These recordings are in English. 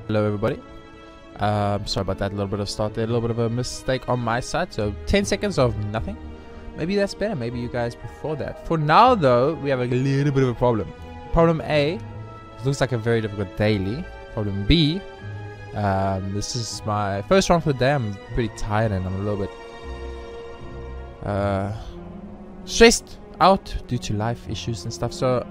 Hello everybody. Sorry about that, a little bit of start there, a little bit of a mistake on my side. So 10 seconds of nothing. Maybe that's better, maybe you guys prefer that. For now though, we have a little bit of a problem. Problem A, it looks like a very difficult daily. Problem B, this is my first run for the day. I'm pretty tired and I'm a little bit stressed out due to life issues and stuff. So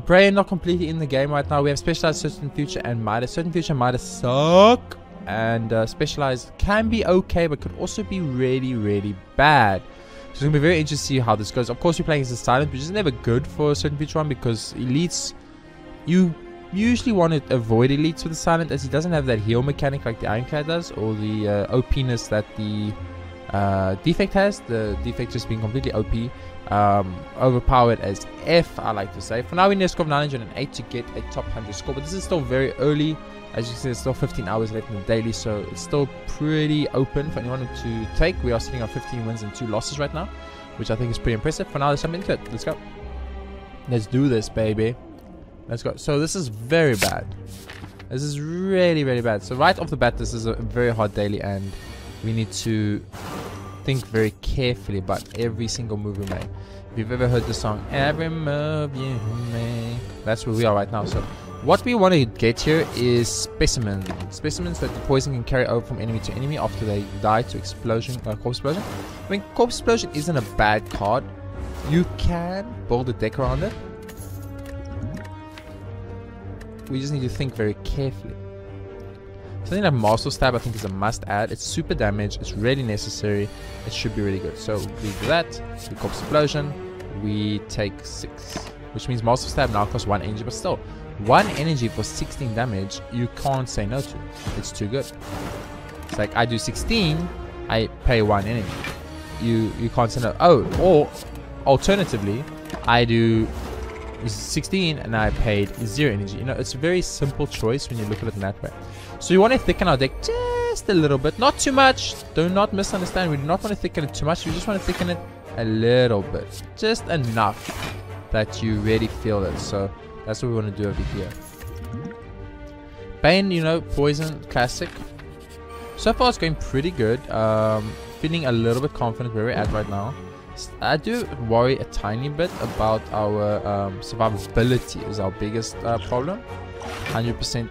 brain not completely in the game right now. We have specialized, certain future, and Midas. Certain future and Midas suck, and specialized can be okay but could also be really bad. So it's gonna be very interesting to see how this goes. Of course we're playing as a silent, which is never good for a certain future one, because elites, you usually want to avoid elites with the silent, as he doesn't have that heal mechanic like the Ironclad does, or the OP-ness that the defect has. The defect just being completely OP, overpowered as F, I like to say. For now we need a score of 908 to get a top 100 score, but this is still very early. As you can see, it's still 15 hours left in the daily, so it's still pretty open for anyone to take. We are sitting on 15 wins and 2 losses right now, which I think is pretty impressive. For now, let's jump into it. Let's go. Let's do this, baby. Let's go. So this is very bad. This is really bad. So right off the bat, this is a very hard daily, and we need to think very carefully about every single move we make. If you've ever heard the song "Every Move You Make," that's where we are right now. So what we want to get here is specimens that the poison can carry over from enemy to enemy after they die to explosion, corpse explosion. I mean, corpse explosion isn't a bad card. You can build a deck around it. We just need to think very carefully. Something like Master Stab I think is a must add. It's super damage, it's really necessary, it should be really good. So we do that, we Corpse Explosion, we take 6. Which means Master Stab now costs 1 energy, but still, 1 energy for 16 damage, you can't say no to. It's too good. It's like I do 16, I pay 1 energy. You can't say no. Oh, or alternatively, I do 16 and I paid 0 energy. You know, it's a very simple choice when you look at it in that way. So you want to thicken our deck just a little bit, not too much. Do not misunderstand, we do not want to thicken it too much. We just want to thicken it a little bit, just enough that you really feel it. So that's what we want to do over here. Bane, you know, poison, classic. So far it's going pretty good. Feeling a little bit confident where we're at right now. I do worry a tiny bit about our survivability is our biggest problem. 100%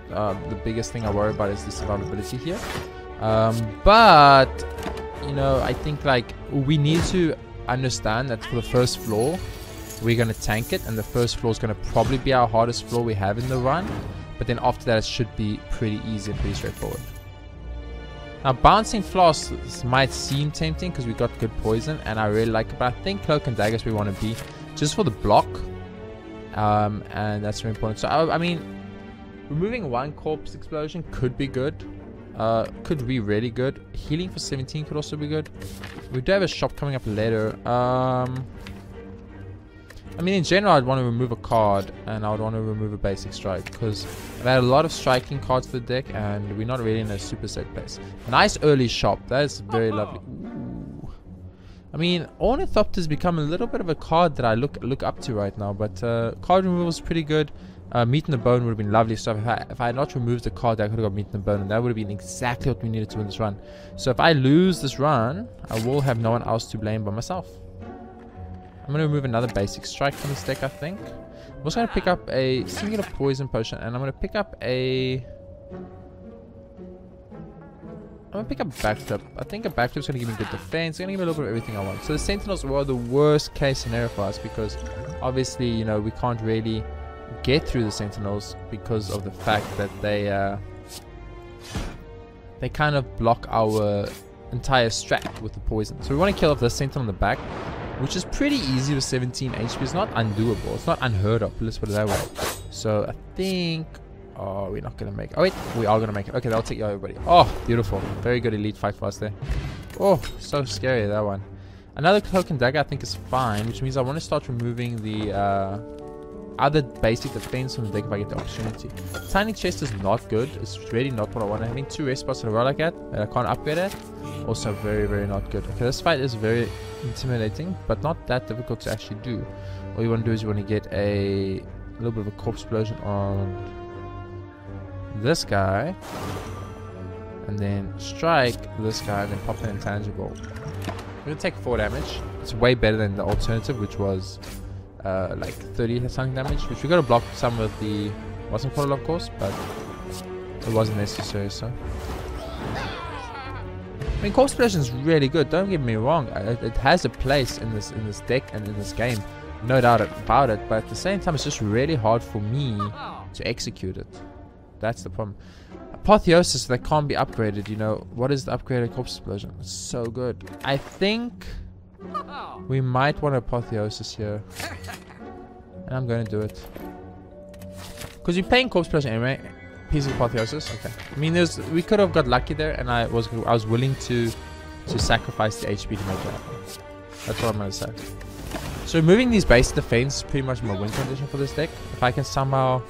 the biggest thing I worry about is the survivability here. But you know, I think like we need to understand that for the first floor we're going to tank it, and the first floor is going to probably be our hardest floor we have in the run, but then after that it should be pretty easy and pretty straightforward. Now bouncing flasks might seem tempting because we got good poison and I really like it, but I think cloak and daggers we want to be just for the block, and that's very important. So I mean, removing 1 corpse explosion could be good, could be really good. Healing for 17 could also be good. We do have a shop coming up later. I mean, in general, I'd want to remove a card, and I would want to remove a basic strike, because I've had a lot of striking cards for the deck, and we're not really in a super safe place. Nice early shop. That is very lovely. Ooh. I mean, Ornithopter's become a little bit of a card that I look up to right now, but card removal is pretty good. Meat in the Bone would have been lovely. So if I had not removed the card, I could have got Meat in the Bone, and that would have been exactly what we needed to win this run. So if I lose this run, I will have no one else to blame but myself. I'm going to remove another basic strike from this deck, I think. I'm also going to pick up a singular poison potion, and I'm going to pick up a... I'm going to pick up backflip. I think a backflip is going to give me good defense. It's going to give me a little bit of everything I want. So the Sentinels were the worst case scenario for us, because obviously, you know, we can't really get through the Sentinels because of the fact that they kind of block our entire strat with the poison. So we want to kill off the Sentinel on the back, which is pretty easy with 17 HP. It's not undoable. It's not unheard of. Let's put it that way. So I think... Oh, we're not going to make it. Oh, wait. We are going to make it. Okay, that'll take you out, everybody. Oh, beautiful. Very good elite fight for us there. Oh, so scary, that one. Another cloak and dagger I think is fine, which means I want to start removing the other basic defense from the deck if I get the opportunity. Tiny chest is not good. It's really not what I want. Having 2 rest spots in a row like that I can't upgrade it. Also very not good. Okay, this fight is very intimidating, but not that difficult to actually do. All you want to do is you want to get a little bit of a corpse explosion on this guy, and then strike this guy, and then pop an intangible. We're gonna take 4 damage. It's way better than the alternative, which was like 30 something damage, which we gotta block some of the wasn't portal, of course, but it wasn't necessary. So I mean, Corpse Explosion is really good. Don't get me wrong; it has a place in this deck and in this game, no doubt about it. But at the same time, it's just really hard for me to execute it. That's the problem. Apotheosis that can't be upgraded. You know, what is the upgraded Corpse Explosion? It's so good. I think we might want Apotheosis here, and I'm going to do it because you're playing Corpse Explosion anyway. Piece of Apotheosis. Okay. I mean, we could have got lucky there, and I was willing to sacrifice the HP to make it happen. That's what I'm going to say. So removing these base defense is pretty much my win condition for this deck. If I can somehow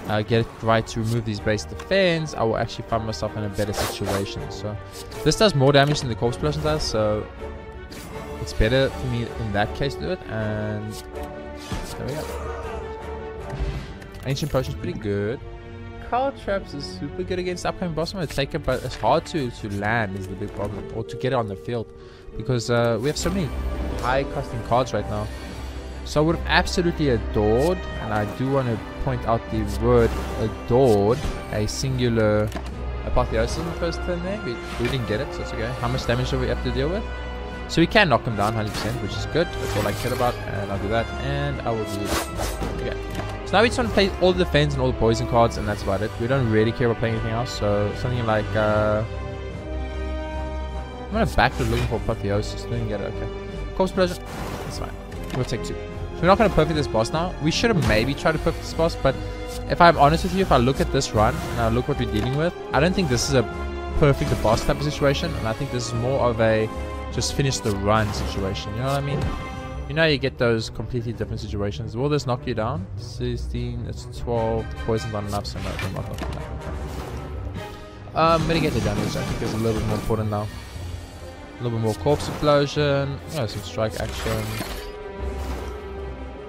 get it right to remove these base defense, I will actually find myself in a better situation. So this does more damage than the Corpse Explosion does, so it's better for me in that case to do it. And there we go. Ancient Potion is pretty good. Cowl Traps is super good against upcoming boss. I'm going to take it, but it's hard to land is the big problem, or to get it on the field, because we have so many high costing cards right now. So I would have absolutely adored, and I do want to point out the word adored, a singular Apotheosis in the first turn there. We didn't get it, so it's okay. How much damage do we have to deal with? So we can knock him down 100%, which is good. That's all I care about, and I'll do that, and I will do it. Okay. So now we just want to play all the defense and all the poison cards, and that's about it. We don't really care about playing anything else, so something like I'm going to back to looking for Apotheosis. Didn't get it, okay. Corpse Explosion, that's fine. We'll take 2. So we're not going to perfect this boss now. We should have maybe tried to perfect this boss, but if I'm honest with you, if I look at this run and I look what we're dealing with, I don't think this is a perfect the boss type of situation, and I think this is more of a just finish the run situation. You know what I mean? You know, you get those completely different situations. Will this knock you down? 16, it's 12. The poison's not enough, so no, it will not knock you down. Mitigate the damage, I think, is a little bit more important now. A little bit more Corpse Explosion. Yeah, some strike action.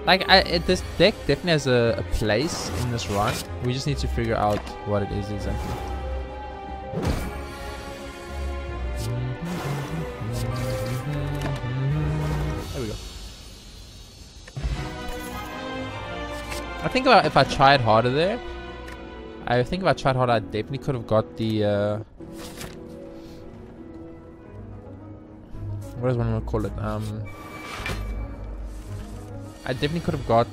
Like, this deck definitely has a place in this run. We just need to figure out what it is exactly. There we go. I think if I tried harder there, I definitely could have got the what does one want to call it? I definitely could have got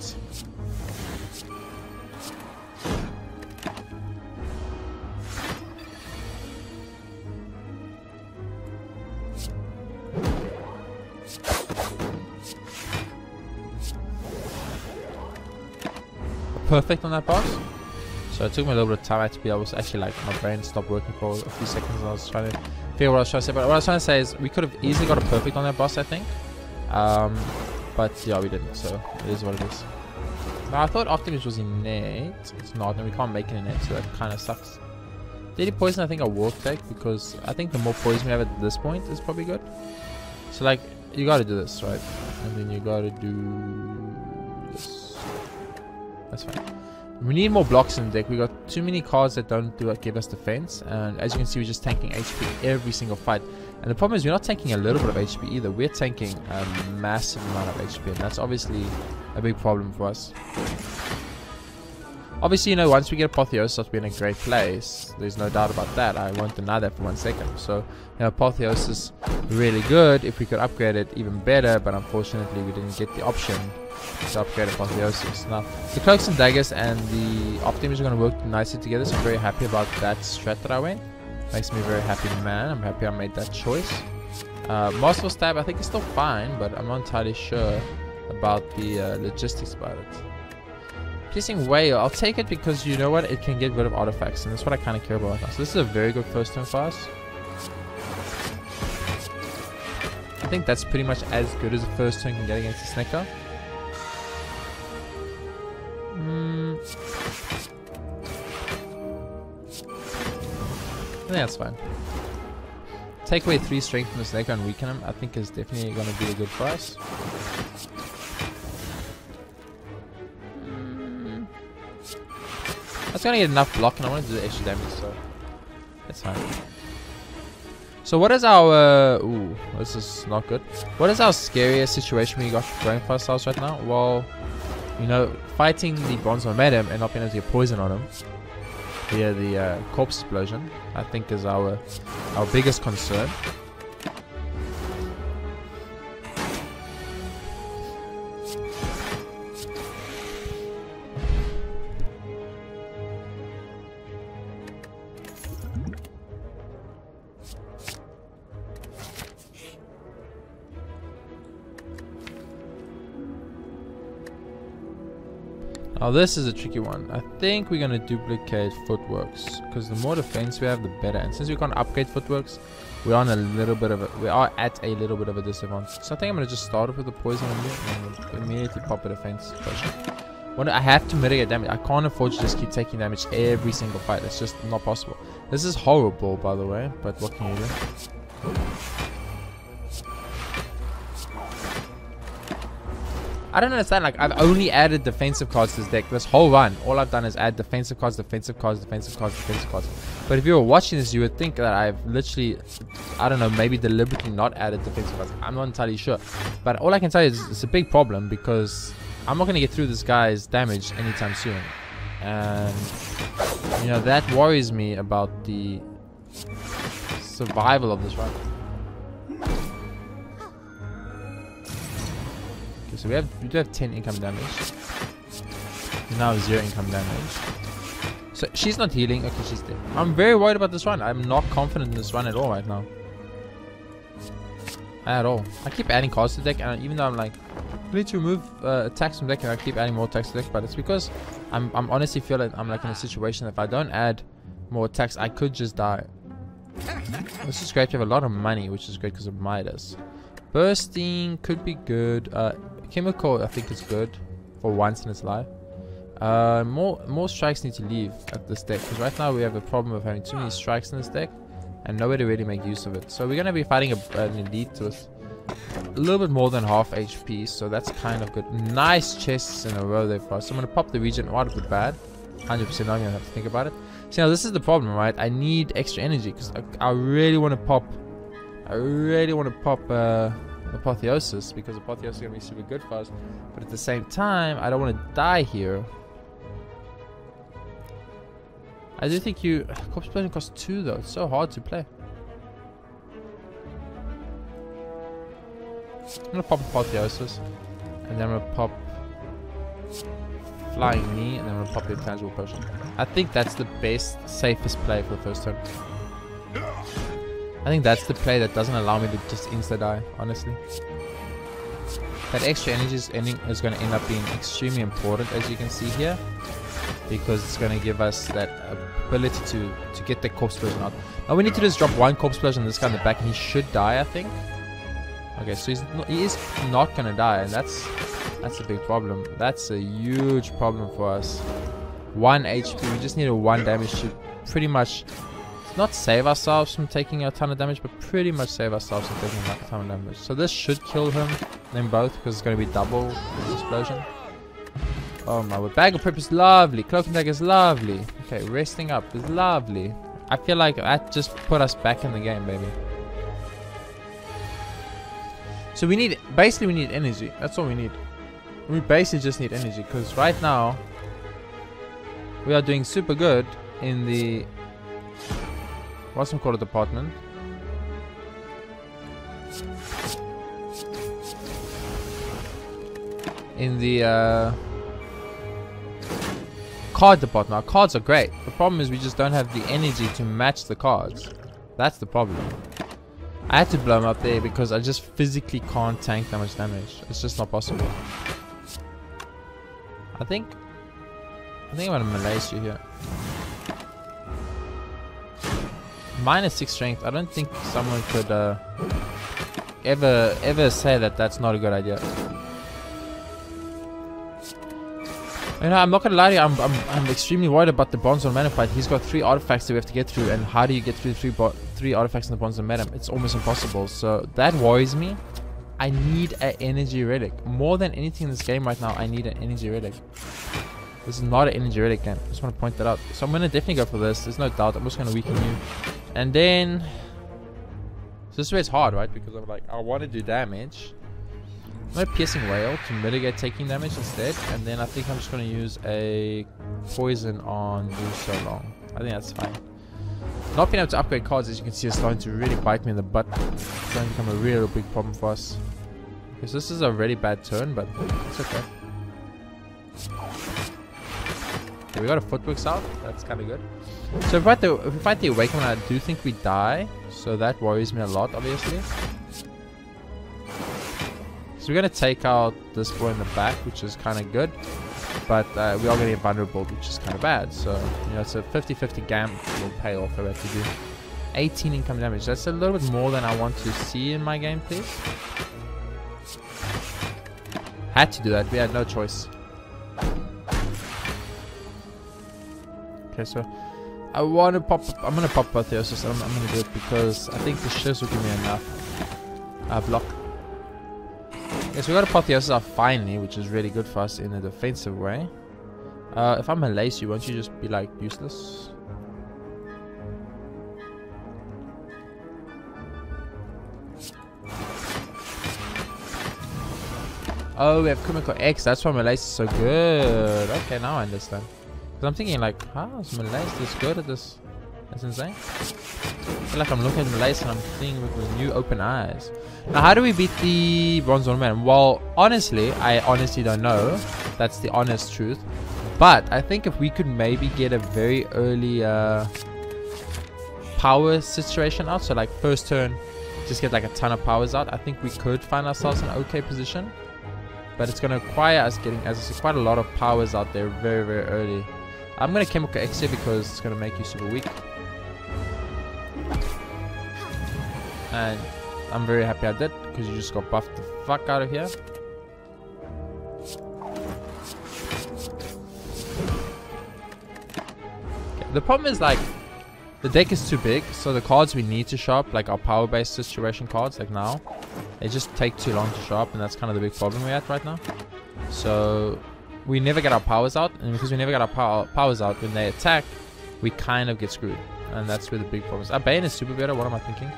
perfect on that boss. So it took me a little bit of time to be able to actually, like, my brain stopped working for a few seconds and I was trying to figure what I was trying to say. But what I was trying to say is we could have easily got a perfect on that boss, I think. But yeah, we didn't, so it is what it is. Now I thought Optimus was innate. It's not, and we can't make it innate, so that kind of sucks. Daily Poison I think I will take, because I think the more poison we have at this point is probably good. So, like, you gotta do this, right? And then you gotta do this. That's fine. We need more blocks in the deck. We got too many cards that don't give us defense, and as you can see, we're just tanking HP every single fight. And the problem is we're not tanking a little bit of HP either. We're tanking a massive amount of HP, and that's obviously a big problem for us. Obviously, you know, once we get Apotheosis, we're in a great place. There's no doubt about that. I won't deny that for 1 second. So, you know, Apotheosis really good. If we could upgrade it, even better. But unfortunately, we didn't get the option to upgrade Apotheosis. Now, the Cloaks and Daggers and the Optimus are going to work nicely together. So I'm very happy about that strat that I went. Makes me a very happy man. I'm happy I made that choice. Masterful Stab, I think it's still fine, but I'm not entirely sure about the logistics about it. Piercing Whale, I'll take it because you know what? It can get rid of artifacts, and that's what I kind of care about now. So this is a very good first turn for us. I think that's pretty much as good as the first turn can get against the Snicker. I think that's fine. Take away 3 strength from the Snicker and weaken him, I think is definitely going to be a good for us. That's gonna get enough block, and I want to do the extra damage, so that's fine. So what is our... ooh, this is not good. What is our scariest situation we got going for ourselves right now? Well, you know, fighting the bronze momentum and not being able to get poison on him via the corpse explosion, I think is our biggest concern. Now this is a tricky one. I think we're gonna duplicate footworks because the more defense we have, the better. And since we can't upgrade footworks, we are at a little bit of a disadvantage. So I think I'm gonna just start off with the poison on you and immediately pop a defense potion. I have to mitigate damage. I can't afford to just keep taking damage every single fight. It's just not possible. This is horrible, by the way, but what can you do? I don't understand, like, I've only added defensive cards to this deck. This whole run, all I've done is add defensive cards, defensive cards, defensive cards, defensive cards. But if you were watching this, you would think that I've literally, I don't know, maybe deliberately not added defensive cards. I'm not entirely sure. But all I can tell you is it's a big problem because I'm not going to get through this guy's damage anytime soon. And, you know, that worries me about the survival of this run. So we do have 10 income damage. Now 0 income damage. So she's not healing. Okay, she's dead. I'm very worried about this run. I'm not confident in this run at all right now. At all. I keep adding cards to the deck, and even though I'm like, I need to remove attacks from the deck, and I keep adding more attacks to the deck, but it's because I'm honestly feel like I'm like in a situation that if I don't add more attacks, I could just die. This is great. You have a lot of money, which is great because of Midas. Bursting could be good. Chemical, I think, is good for once in its life. More strikes need to leave at this deck because right now we have a problem of having too many strikes in this deck and nobody really make use of it. So we're gonna be fighting an elite with a little bit more than half HP, so that's kind of good. Nice chests in a row there for us. So I'm gonna pop the regen out of the bad. 100% not gonna have to think about it. So now this is the problem, right? I need extra energy because I really want to pop. Apotheosis, because Apotheosis is going to be super good for us, but at the same time I don't want to die here. I do think corpse explosion costs 2 though. It's so hard to play. I'm going to pop Apotheosis, and then I'm going to pop Flying Knee, and then I'm going to pop the Intangible Potion. I think that's the best, safest play for the first turn. I think that's the play that doesn't allow me to just insta-die, honestly. That extra energy is going to end up being extremely important, as you can see here, because it's going to give us that ability to get the corpse explosion out. Now we need to just drop 1 corpse explosion on this guy in the back, and he should die, I think. Okay, so he is not going to die, and that's a big problem. That's a huge problem for us. 1 HP, we just need a 1 damage to pretty much not save ourselves from taking a ton of damage, but pretty much save ourselves from taking a ton of damage. So this should kill him, them both, because it's going to be double with explosion. Oh my word. Bag of Prep is lovely. Cloaking Dagger is lovely. Okay, resting up is lovely. I feel like that just put us back in the game, baby. So we need energy. That's all we need. We basically just need energy, because right now we are doing super good in the what's it called, department. In the card department. Our cards are great. The problem is we just don't have the energy to match the cards. That's the problem. I had to blow him up there because I just physically can't tank that much damage. It's just not possible. I think I'm gonna malaise you here. -6 strength. I don't think someone could ever say that that's not a good idea. You know, I'm not gonna lie to you. I'm extremely worried about the Bronze Mana fight. He's got 3 artifacts that we have to get through, and how do you get through 3 artifacts in the Bronze Mana? It's almost impossible. So that worries me. I need an energy relic more than anything in this game right now. I need an energy relic. This is not an energy relic game. I just want to point that out. So I'm going to definitely go for this. There's no doubt. I'm just going to weaken you. And then... So this is where it's hard, right? Because I'm like, I want to do damage. I'm going to Piercing Wail to mitigate taking damage instead. And then I think I'm just going to use a Poison on you so long. I think that's fine. Not being able to upgrade cards, as you can see, is starting to really bite me in the butt. It's starting to become a real big problem for us. Okay, so this is a really bad turn, but it's okay. Okay, we got a Footworks out. That's kind of good. So if we fight the Awakening, I do think we die. So that worries me a lot, obviously. So we're going to take out this boy in the back, which is kind of good. But we are getting vulnerable, which is kind of bad. So, you know, it's a 50-50 gam will pay off if we have to do 18 income damage. That's a little bit more than I want to see in my game, please. Had to do that. We had no choice. Okay, so I want to pop. I'm gonna pop Apotheosis. I'm gonna do it because I think the shifts will give me enough block. Okay, so we got Apotheosis out finally, which is really good for us in a defensive way. If I malaise you, won't you just be like useless? Oh, we have Kumiko X. That's why Malaise is so good. Okay, now I understand. Because I'm thinking like, how is Malaise this good at this? That's insane. I feel like I'm looking at Malaise and I'm seeing with new open eyes. Now, how do we beat the Bronze Ornament? Well, honestly, I honestly don't know. That's the honest truth. But I think if we could maybe get a very early power situation out. So like first turn, just get like a ton of powers out. I think we could find ourselves in an okay position. But it's going to require us getting, as I said, quite a lot of powers out there very, very early. I'm going to Chemical X here because it's going to make you super weak. And I'm very happy I did because you just got buffed the fuck out of here. Okay, the problem is like, the deck is too big, so the cards we need to shop, like our power-based situation cards, like now, they just take too long to shop, and that's kind of the big problem we're at right now. So we never get our powers out, and because we never get our powers out, when they attack, we kind of get screwed, and that's where the big problem is. Our Bane is super better. What am I thinking?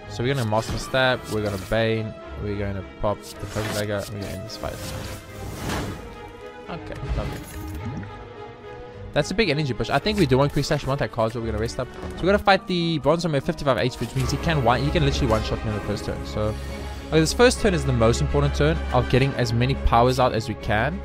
So we're gonna Master Stab, we're gonna Bane, we're gonna pop the Poker Dagger, we're gonna end this fight. Okay, lovely. That's a big energy push. I think we do want Quick Slash. We want that card, so we're gonna rest up. So we're gonna fight the Bronze Armor at 55 HP, which means he can literally one-shot me on the first turn. So okay, this first turn is the most important turn of getting as many powers out as we can.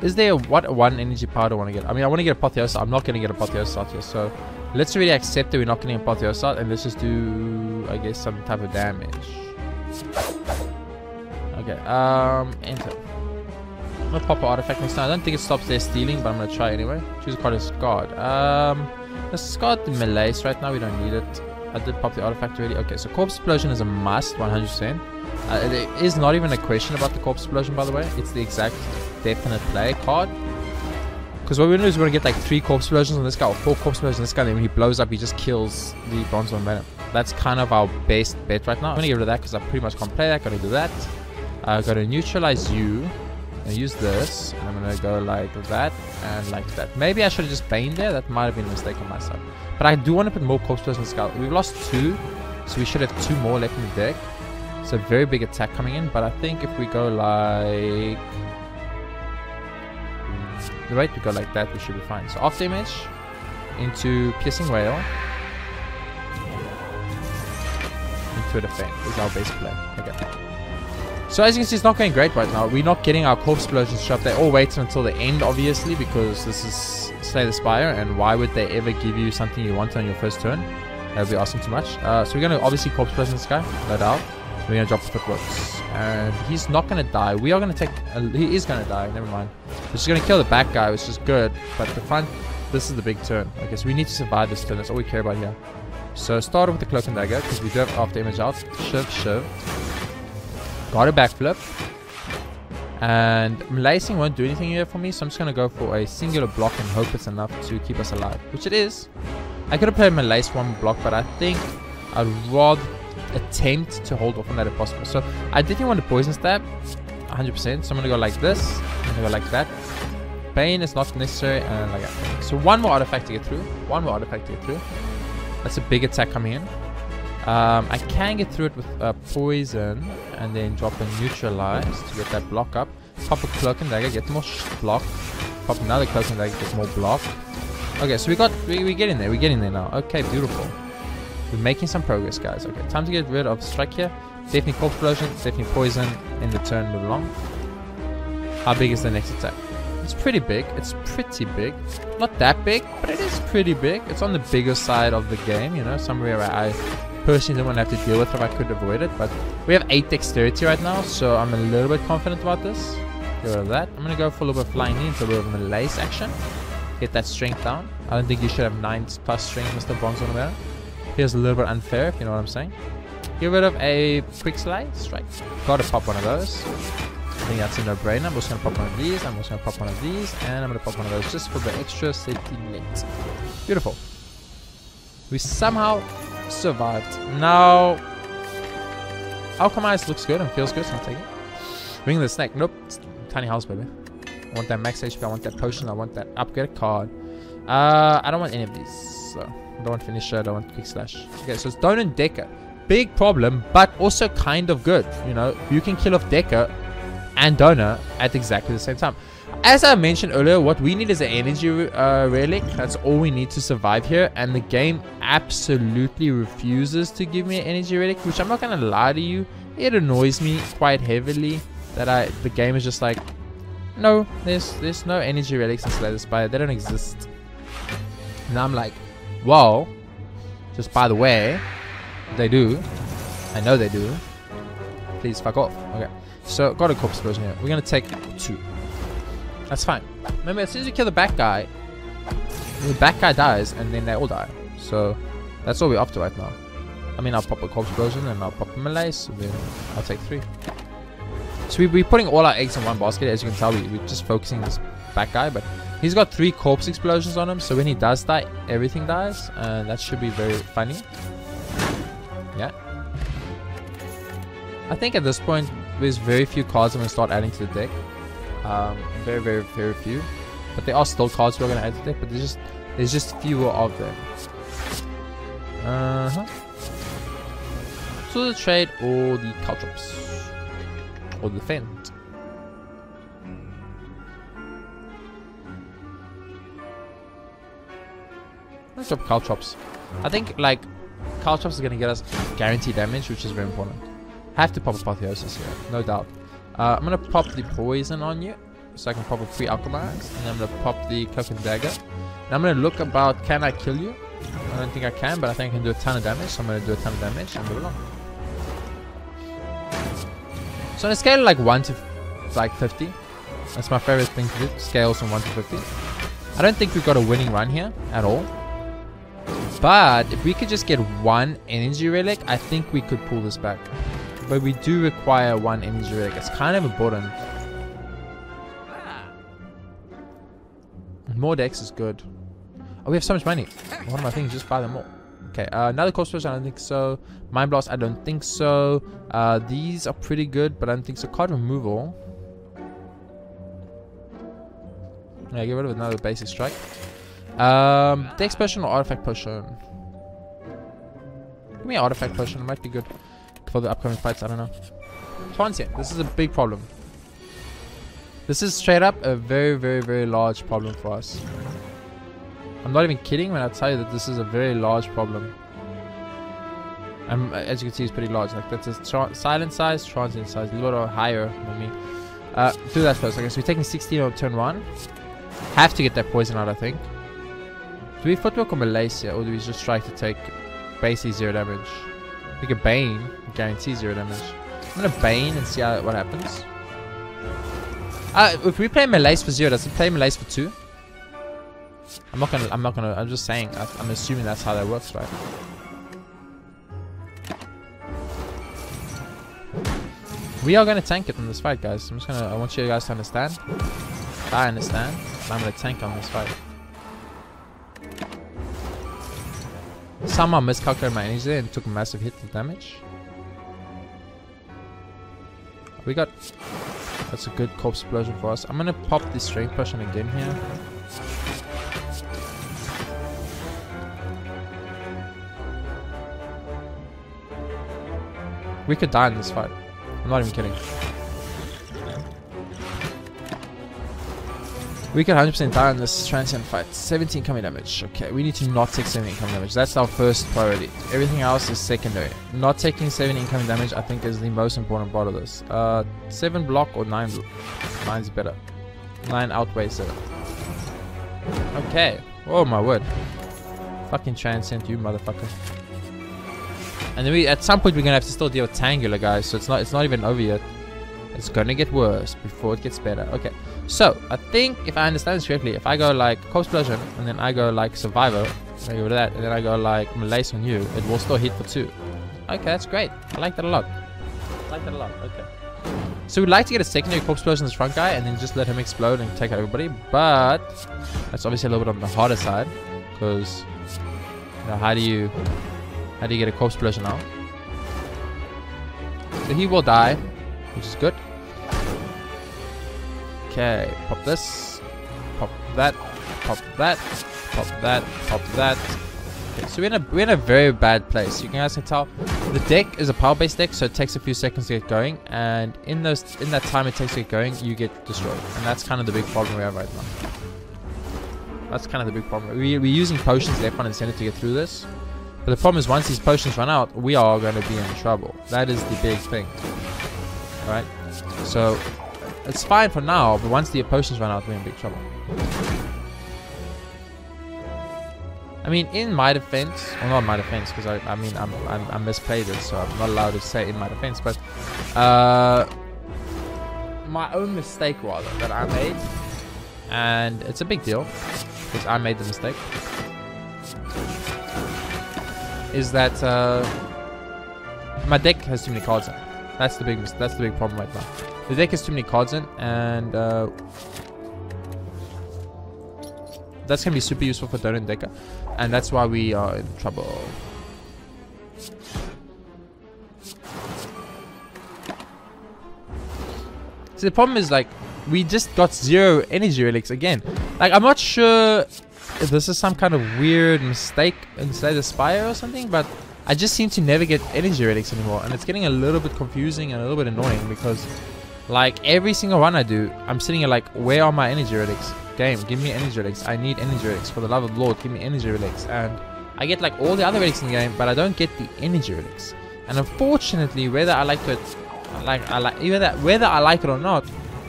Is there what one energy power do I want to get? I mean, I want to get Apotheosis. I'm not going to get Apotheosis out here. So let's really accept that we're not getting Apotheosis out. And let's just do, I guess, some type of damage. Okay, enter. I'm going to pop an artifact next time. I don't think it stops their stealing, but I'm going to try anyway. Choose a card as guard. Let's discard the Malaise right now. We don't need it. I did pop the artifact already. Okay, so Corpse Explosion is a must, 100%. There is not even a question about the Corpse Explosion, by the way. It's the exact definite play card. Because what we want to do is we want to get like 3 Corpse Explosions on this guy, or 4 Corpse Explosions on this guy, and then when he blows up, he just kills the Bronze One Venom. That's kind of our best bet right now. I'm going to get rid of that because I pretty much can't play that. Got to do that. Got to neutralize you. And use this. And I'm going to go like that and like that. Maybe I should have just Bane there. That might have been a mistake on my side. But I do want to put more Corpse Explosions on this guy. We've lost 2, so we should have 2 more left in the deck. It's a very big attack coming in, but I think if we go like... the rate we go like that, we should be fine. So off damage into Piercing Wail into a defense is our base play. Okay. So as you can see, it's not going great right now. We're not getting our Corpse Explosions shop. They all wait until the end, obviously, because this is Slay the Spire, and why would they ever give you something you want on your first turn? That would be asking too much. So we're going to obviously Corpse Explosion this guy, no doubt. We're going to drop the Footworks. And he's not going to die. We are going to take... he is going to die. Never mind. We're just going to kill the back guy, which is good. But the front... this is the big turn. Okay, so we need to survive this turn. That's all we care about here. So start with the Cloak and Dagger, because we do have half damage out. Shiv. Got a backflip. And Malacing won't do anything here for me. So I'm just going to go for a singular block and hope it's enough to keep us alive. Which it is. I could have played Malaise one block, but I think I'd rather attempt to hold off on that if possible. So I definitely want to poison stab 100%. So I'm gonna go like this. I'm gonna go like that. Bane is not necessary, and like that. So one more artifact to get through. One more artifact to get through. That's a big attack coming in. I can get through it with poison and then drop a neutralize to get that block up. Pop a cloak and dagger, get more block. Pop another cloak and dagger, get more block. Okay, so we get in there. We're getting there now. Okay, beautiful. We're making some progress, guys. Okay, time to get rid of strike here. Definitely corpse explosion, definitely poison. In return, move along. How big is the next attack? It's pretty big. It's pretty big. Not that big, but it is pretty big. It's on the bigger side of the game, you know, somewhere where I personally don't want to have to deal with if I could avoid it. But we have 8 dexterity right now, so I'm a little bit confident about this. Get rid of that. I'm going to go for a little bit of flying into a little bit of Malaise action. Get that strength down. I don't think you should have 9+ strength, Mr. Bronzoromero. Feels a little bit unfair, if you know what I'm saying. Get rid of a quick slay strike. Gotta pop one of those. I think that's a no-brainer. I'm also going to pop one of these. I'm also going to pop one of these. And I'm going to pop one of those just for the extra safety net. Beautiful. We somehow survived. Now, Alchemize looks good and feels good, so I'll take it. Ring of the Snake. Nope. It's tiny house, baby. I want that max HP. I want that potion. I want that upgrade card. I don't want any of these. So, I don't want Finisher. I don't want Quick Slash. Okay, so it's Don and Decker. Big problem, but also kind of good. You know, you can kill off Decker and Donor at exactly the same time. As I mentioned earlier, what we need is an energy relic. That's all we need to survive here, and the game absolutely refuses to give me an energy relic, which I'm not gonna lie to you, it annoys me quite heavily that the game is just like, no, there's no energy relics in Slay the Spire. They don't exist. And I'm like, well, just by the way, they do. I know they do. Please fuck off. Okay. So, got a corpse explosion here. We're going to take 2. That's fine. Remember, as soon as you kill the back guy dies, and then they all die. So, that's all we're up to right now. I mean, I'll pop a corpse explosion, and I'll pop a Malaise, so then I'll take 3. So, we're putting all our eggs in one basket. As you can tell, we're just focusing on this back guy, but he's got 3 corpse explosions on him, so when he does die, everything dies, and that should be very funny. Yeah. I think at this point, there's very few cards I'm going to start adding to the deck. Very, very, very few. But there are still cards we're going to add to the deck, but there's just fewer of them. So the trade or the Caltrops. Or the defend. Let's drop Caltrops. I think, like, Caltrops is going to get us guaranteed damage, which is very important. Have to pop Apotheosis here, no doubt. I'm going to pop the Poison on you, so I can pop a free Alchemize. And I'm going to pop the Cloak and Dagger. And I'm going to look about, can I kill you? I don't think I can, but I think I can do a ton of damage. So I'm going to do a ton of damage and move along. So on a scale of like 1 to like 50, that's my favorite thing to do, scales from 1 to 50. I don't think we've got a winning run here at all. But if we could just get 1 energy relic, I think we could pull this back. But we do require 1 energy relic. It's kind of important. More decks is good. Oh, we have so much money. One of my things, just buy them all. Okay, another corpse explosion, I don't think so. Mind Blast, I don't think so. These are pretty good, but I don't think so. Card removal. Yeah, get rid of another basic strike. Dex potion or artifact potion? Give me an artifact potion, it might be good for the upcoming fights, I don't know. Transient, this is a big problem. This is straight up a very, very, very large problem for us. I'm not even kidding when I tell you that this is a very large problem. As you can see, it's pretty large. Like, that's a silent size, transient size, a little higher than me. Do that first. Okay, so we're taking 16 on turn 1. Have to get that poison out, I think. Do we footwork or Malaise here, or do we just try to take basically 0 damage? Like a Bane, guarantees 0 damage. I'm gonna Bane and see what happens. If we play Malaise for 0, does it play Malaise for 2? I'm just saying, I'm assuming that's how that works, right? We are gonna tank it in this fight, guys. I want you guys to understand. I understand. I'm gonna tank on this fight. Somehow miscalculated my energy there and took a massive hit of damage. We got... That's a good corpse explosion for us. I'm gonna pop the strength potion again here. We could die in this fight. I'm not even kidding. We could 100% die in this transient fight. 17 incoming damage. Okay, we need to not take 17 incoming damage. That's our first priority. Everything else is secondary. Not taking 7 incoming damage, I think, is the most important part of this. 7 block or 9 block? 9's better. 9 outweighs 7. Okay. Oh my word. Fucking transient, you motherfucker. And then at some point we're gonna have to still deal with Tangular, guys. So it's not even over yet. It's gonna get worse before it gets better. Okay. So I think if I understand this correctly, if I go like Corpse Explosion and then I go like Survivor, I go to that, and then I go like Malace on you, it will still hit for 2. Okay, that's great. I like that a lot. Okay. So we'd like to get a secondary Corpse Explosion on this front guy and then just let him explode and take out everybody. But that's obviously a little bit on the harder side, because you know, how do you get a Corpse Explosion now? So he will die, which is good. Okay, pop this, pop that, pop that, pop that, pop that. Okay, so we're in a very bad place. You guys can tell the deck is a power-based deck, so it takes a few seconds to get going, and in that time it takes to get going, you get destroyed, and that's kind of the big problem we have right now. That's kind of the big problem. We're using potions left, right, and center to get through this, but the problem is once these potions run out, we are going to be in trouble. That is the big thing. All right, so. It's fine for now, but once the potions run out, we're in big trouble. I mean, in my defense, well, not my defense, because I mean, I misplayed it, so I'm not allowed to say in my defense, but my own mistake rather that I made, and it's a big deal because I made the mistake, is that my deck has too many cards in. That's the big problem right now. The deck has too many cards in, and that's gonna be super useful for Donan Decker, and that's why we are in trouble. So the problem is, like, we just got 0 energy relics again. Like, I'm not sure if this is some kind of weird mistake in Slay the Spire or something, but I just seem to never get energy relics anymore, and it's getting a little bit confusing and a little bit annoying because, like, every single run I do, I'm sitting here like, where are my energy relics? Game, give me energy relics. I need energy relics. For the love of the Lord, give me energy relics. And I get like all the other relics in the game, but I don't get the energy relics. And unfortunately, whether I like it or not,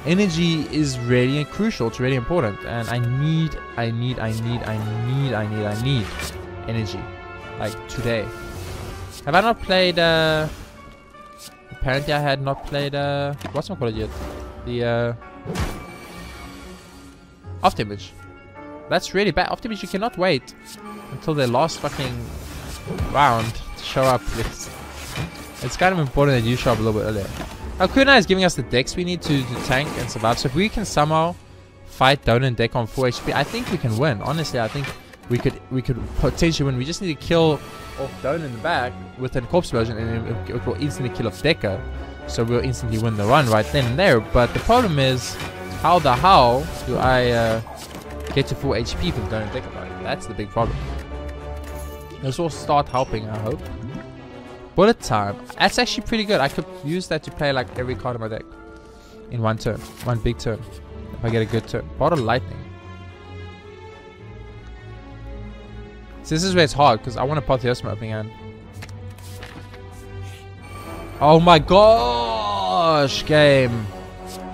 energy is really crucial. It's really important, and I need energy, like today. Have I not played? Apparently, I had not played. What's my called yet? The off damage. That's really bad. Off damage. You cannot wait until the last fucking round to show up. It's kind of important that you show up a little bit earlier. Akuna is giving us the decks we need to tank and survive. So if we can somehow fight Donan deck on 4 HP, I think we can win. Honestly, I think we could potentially win. We just need to kill off Donan in the back with a corpse version, and it will instantly kill off Decker. So we'll instantly win the run right then and there. But the problem is, how the hell do I get to full HP from Donan Decker? That's the big problem. This will start helping, I hope. Bullet time. That's actually pretty good. I could use that to play like every card in my deck in one turn, one big turn, if I get a good turn. Bottle lightning. So this is where it's hard because I want to Apotheosma opening hand. Oh my gosh, game!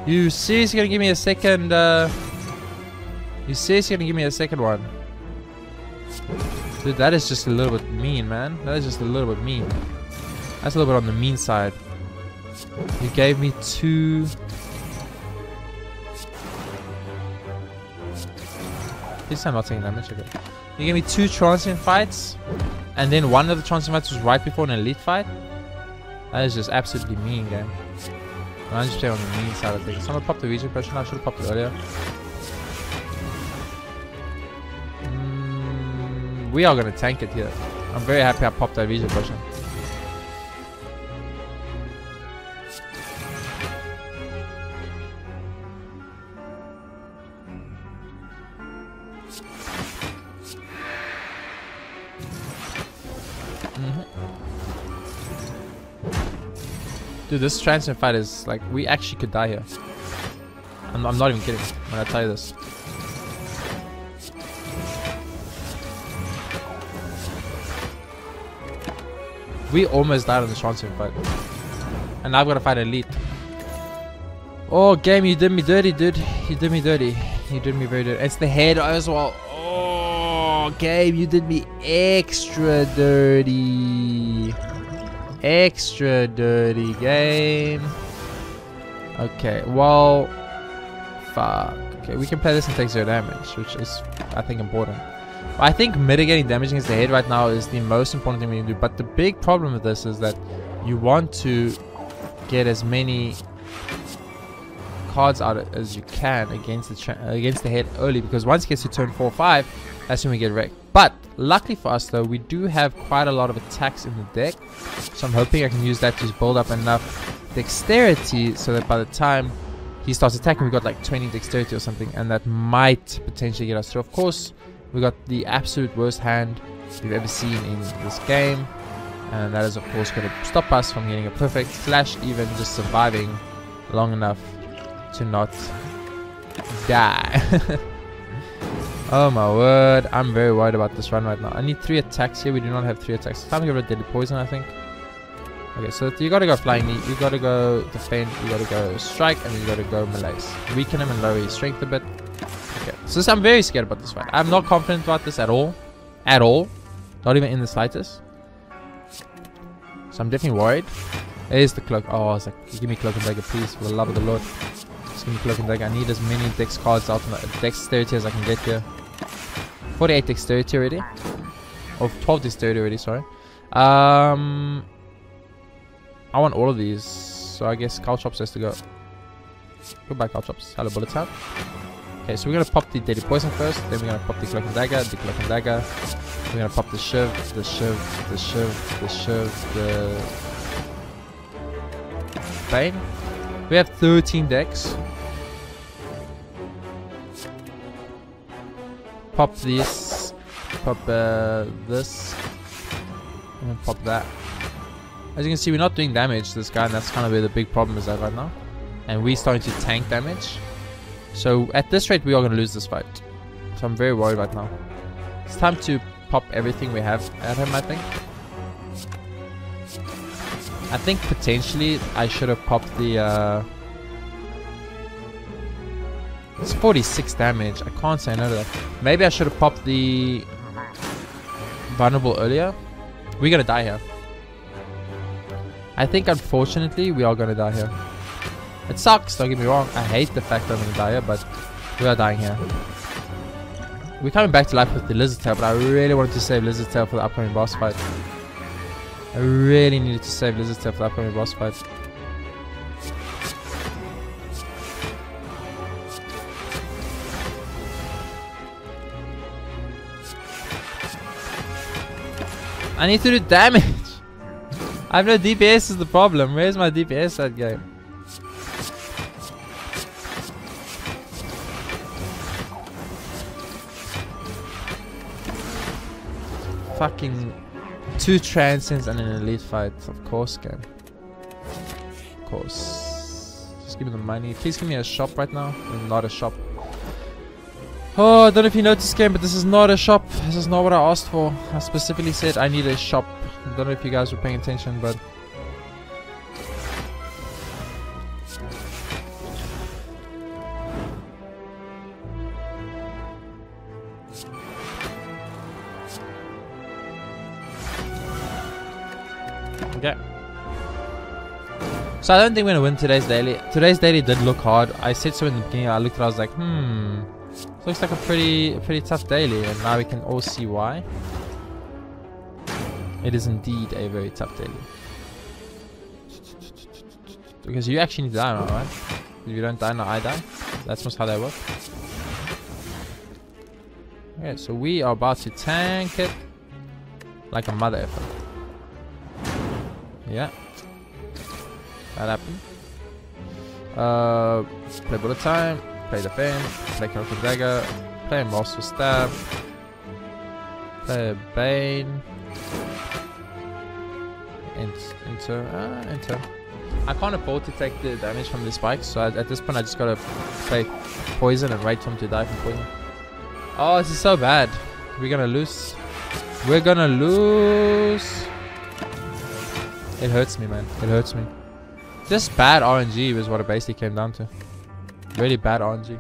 You seriously gonna give me a second? You seriously gonna give me a second one? Dude, that is just a little bit mean, man. That is just a little bit mean. That's a little bit on the mean side. You gave me 2. This time I'm not taking damage. Okay. You gave me 2 transient fights, and then one of the transient fights was right before an elite fight. That is just absolutely mean, game. I'm just playing on the mean side of things. Someone popped the region pressure. I should have popped it earlier. We are gonna tank it here. I'm very happy I popped that vision potion. Dude, this transient fight is like, we actually could die here. I'm not even kidding when I tell you this. We almost died on the transient fight. And now I've got to fight elite. Oh, game, you did me dirty, dude. You did me dirty. You did me very dirty. It's the head as well. Oh, game, you did me extra dirty. Extra dirty, game. Okay, well, fuck. Okay, we can play this and take 0 damage, which is, I think, important. But I think mitigating damage against the head right now is the most important thing we can do. But the big problem with this is that you want to get as many cards out as you can against the head early, because once it gets to turn 4 or 5, that's when we get wrecked. But luckily for us though, we do have quite a lot of attacks in the deck, so I'm hoping I can use that to build up enough dexterity so that by the time he starts attacking, we got like 20 dexterity or something, and that might potentially get us through. Of course, we got the absolute worst hand we've ever seen in this game, and that is of course going to stop us from getting a perfect slash even just surviving long enough to not die. Oh my word, I'm very worried about this run right now. I need 3 attacks here. We do not have 3 attacks. Time to get rid of deadly poison, I think. Okay, so you gotta go flying knee, you gotta go defend, you gotta go strike, and then you gotta go malaise. Weaken him and lower his strength a bit. Okay, so I'm very scared about this fight. I'm not confident about this at all. At all. Not even in the slightest. So I'm definitely worried. There's the cloak. Oh, I was like, give me cloak and dagger, please, for the love of the Lord. Just give me cloak and dagger. I need as many dex cards out, dexterity as I can get here. 48 dexterity already. Or 12 dexterity already, sorry. I want all of these. So I guess Caltrops has to go. Goodbye, Caltrops. Hello, bullet time. Okay, so we're going to pop the deadly poison first. Then we're going to pop the cloak and dagger, the cloak and dagger. We're going to pop the shiv, the shiv, the shiv, the shiv, the Bane. We have 13 decks. Pop this, pop this, and then pop that. As you can see, we're not doing damage to this guy, and that's kind of where the big problem is at right now. And we're starting to tank damage. So at this rate, we are going to lose this fight. So I'm very worried right now. It's time to pop everything we have at him, I think. I think potentially I should have popped the... It's 46 damage. I can't say no to that. Maybe I should have popped the vulnerable earlier. We're gonna die here. I think unfortunately we are gonna die here. It sucks, don't get me wrong. I hate the fact that I'm gonna die here, but we are dying here. We're coming back to life with the lizard tail, but I really wanted to save lizard tail for the upcoming boss fight. I really needed to save lizard tail for the upcoming boss fight. I need to do damage. I have no DPS is the problem. Where's my DPS that game? Fucking 2 transients and an elite fight. Of course, game. Of course. Just give me the money. Please give me a shop right now. Not a shop. Oh, I don't know if you noticed, game, but this is not a shop. This is not what I asked for. I specifically said I need a shop. I don't know if you guys were paying attention, but... Okay. So I don't think we're gonna win today's daily. Today's daily did look hard. I said so in the beginning. I looked at it, I was like, this looks like a pretty tough daily, and now we can all see why. It is indeed a very tough daily. Because you actually need to die now, right? If you don't die now, I die. That's just how that works. Okay, so we are about to tank it. Like a mother effer. Yeah. That happened. Play bullet time. Play defense. Play counter dagger. Play master stab. Play bane. Enter. I can't afford to take the damage from the spikes, so at this point I just gotta play poison and wait for him to die from poison. Oh, this is so bad. We're gonna lose. We're gonna lose. It hurts me, man. It hurts me. Just bad RNG was what it basically came down to. Really bad RNG.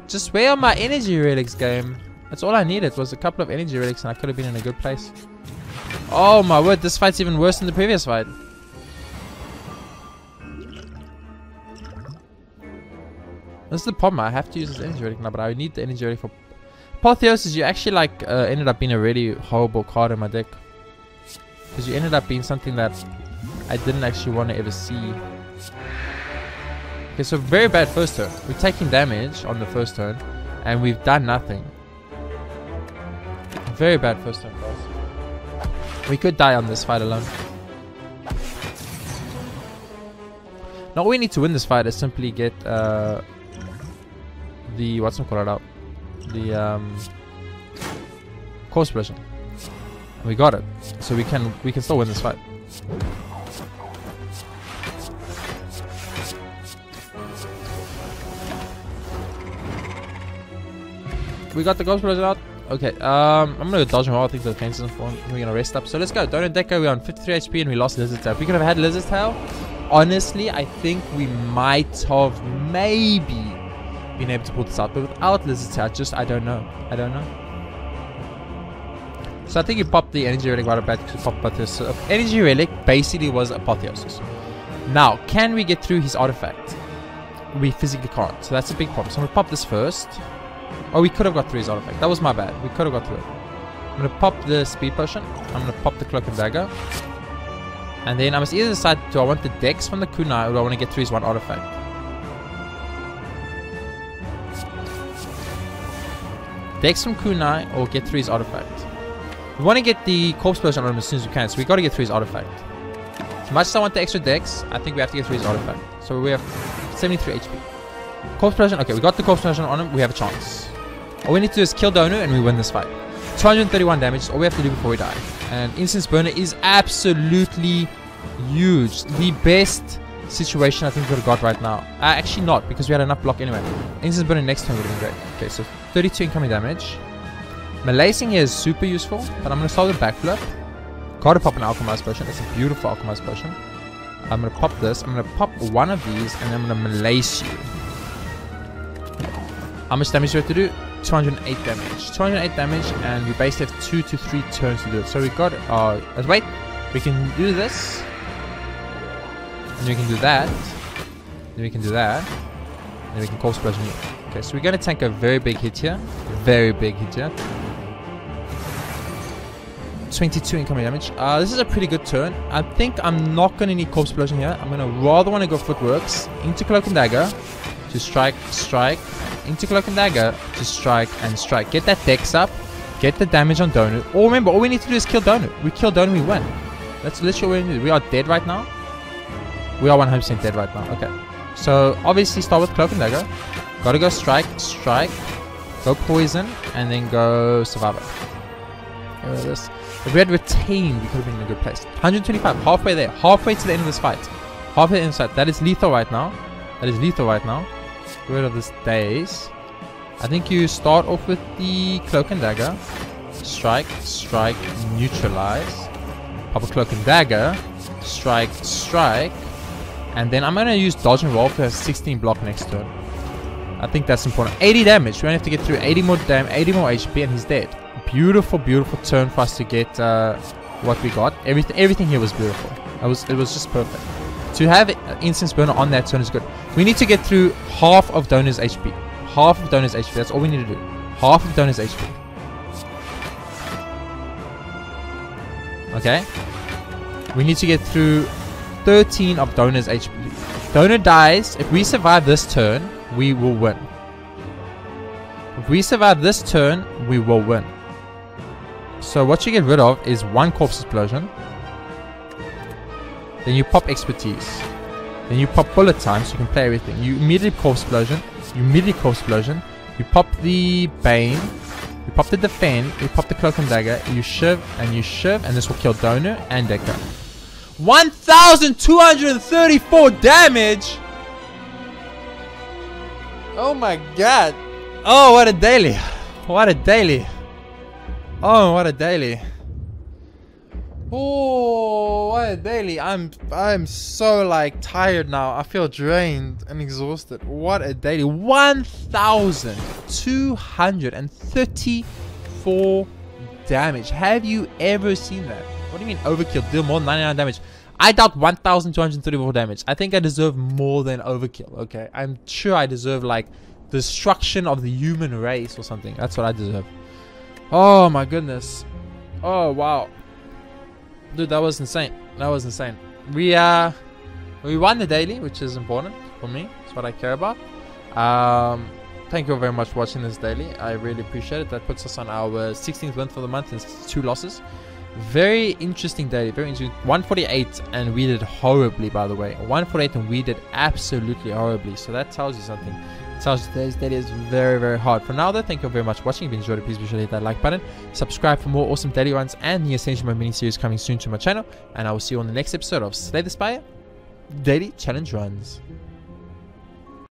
Just where are my energy relics, game? That's all I needed was a couple of energy relics and I could have been in a good place. Oh my word, this fight's even worse than the previous fight. This is the problem. I have to use this energy relic now, but I need the energy relic for Apotheosis. You actually like ended up being a really horrible card in my deck. Because you ended up being something that I didn't actually want to ever see. Okay, so very bad first turn. We're taking damage on the first turn, and we've done nothing. Very bad first turn for us. We could die on this fight alone. Now all we need to win this fight is simply get the what's-it-called out. The course version. We got it. So we can still win this fight. We got the ghost version out. Okay, I'm gonna dodge and roll. I think the defense is important. We're gonna rest up. So let's go. Donut Deco, we're on 53 HP and we lost Lizard Tail. If we could have had Lizard Tail, honestly, I think we might have maybe been able to pull this out. But without Lizard Tail, I don't know. So I think you popped the energy relic right about to pop Apotheosis. So energy relic basically was Apotheosis. Now, can we get through his artifact? We physically can't. So that's a big problem. So I'm gonna pop this first. Oh, we could have got through his artifact. That was my bad. We could have got through it. I'm going to pop the speed potion. I'm going to pop the cloak and dagger. And then I must either decide, do I want the dex from the kunai or do I want to get through his one artifact? Dex from kunai or get through his artifact. We want to get the corpse potion on him as soon as we can. So we got to get through his artifact. As much as I want the extra dex, I think we have to get through his artifact. So we have 73 HP. Corpse potion. Okay, we got the corpse potion on him. We have a chance. All we need to do is kill Donu and we win this fight. 231 damage is all we have to do before we die. And Incense Burner is absolutely huge. The best situation I think we could have got right now. Actually not, because we had enough block anyway. Incense Burner next turn would have been great. Okay, so 32 incoming damage. Malacing here is super useful, but I'm going to start with backflip. Gotta pop an Alchemized Potion. It's a beautiful Alchemized Potion. I'm going to pop this. I'm going to pop one of these and then I'm going to Malace you. How much damage do we have to do? 208 damage. 208 damage, and we basically have 2 to 3 turns to do it. So we got let's wait. We can do this. And we can do that. Then we can do that. And we can corpse explosion here. Okay, so we're gonna tank a very big hit here. Very big hit here. 22 incoming damage. This is a pretty good turn. I think I'm not gonna need corpse explosion here. I'm gonna rather wanna go footworks into cloak and dagger to strike, into cloak and dagger to strike and strike. Get that dex up, get the damage on Donu. Or remember, all we need to do is kill Donu. We kill Donu, we win. That's literally what we need to do. We are dead right now. We are 100% dead right now. Okay. So obviously start with cloak and dagger. Gotta go strike, go poison, and then go survivor. This. If we had retained, we could have been in a good place. 125, halfway there, halfway to the end of this fight. Halfway to the end of this fight. That is lethal right now. Get rid of this daze. I think you start off with the cloak and dagger. Strike, neutralize. Pop a cloak and dagger. Strike. And then I'm going to use dodge and roll to have 16 block next turn. I think that's important. 80 damage. We only have to get through 80 more HP and he's dead. Beautiful turn for us to get what we got. Everything here was beautiful. It was just perfect. To have Incense Burner on that turn is good. We need to get through half of Donor's HP. Half of Donor's HP. That's all we need to do. Half of Donor's HP. Okay. We need to get through 13 of Donor's HP. Donor dies. If we survive this turn, we will win. If we survive this turn, we will win. So what you get rid of is 1 corpse explosion. Then you pop expertise. Then you pop bullet time, so you can play everything. You immediately corpse explosion. You immediately corpse explosion. You pop the Bane. You pop the Defend. You pop the Cloak and Dagger. You shiv, and this will kill Donor and Decker. 1,234 damage! Oh my god. Oh, what a daily. What a daily. Oh, what a daily. Oh, what a daily. I'm so like tired now. I feel drained and exhausted. What a daily. 1,234 damage. Have you ever seen that? What do you mean overkill? Deal more than 99 damage. I dealt 1,234 damage. I think I deserve more than overkill, okay? I'm sure I deserve like destruction of the human race or something. That's what I deserve. Oh my goodness. Oh wow. Dude, that was insane. That was insane. We won the daily, which is important for me. It's what I care about. Thank you very much for watching this daily. I really appreciate it. That puts us on our 16th win for the month and 2 losses. Very interesting daily. Very interesting. 148 and we did horribly, by the way. 148 and we did absolutely horribly. So that tells you something. It tells you today's daily is very, very hard. For now though, thank you very much for watching. If you enjoyed it, please be sure to hit that like button. Subscribe for more awesome daily runs and the Essential Mode mini-series coming soon to my channel. And I will see you on the next episode of Slay the Spire Daily Challenge Runs.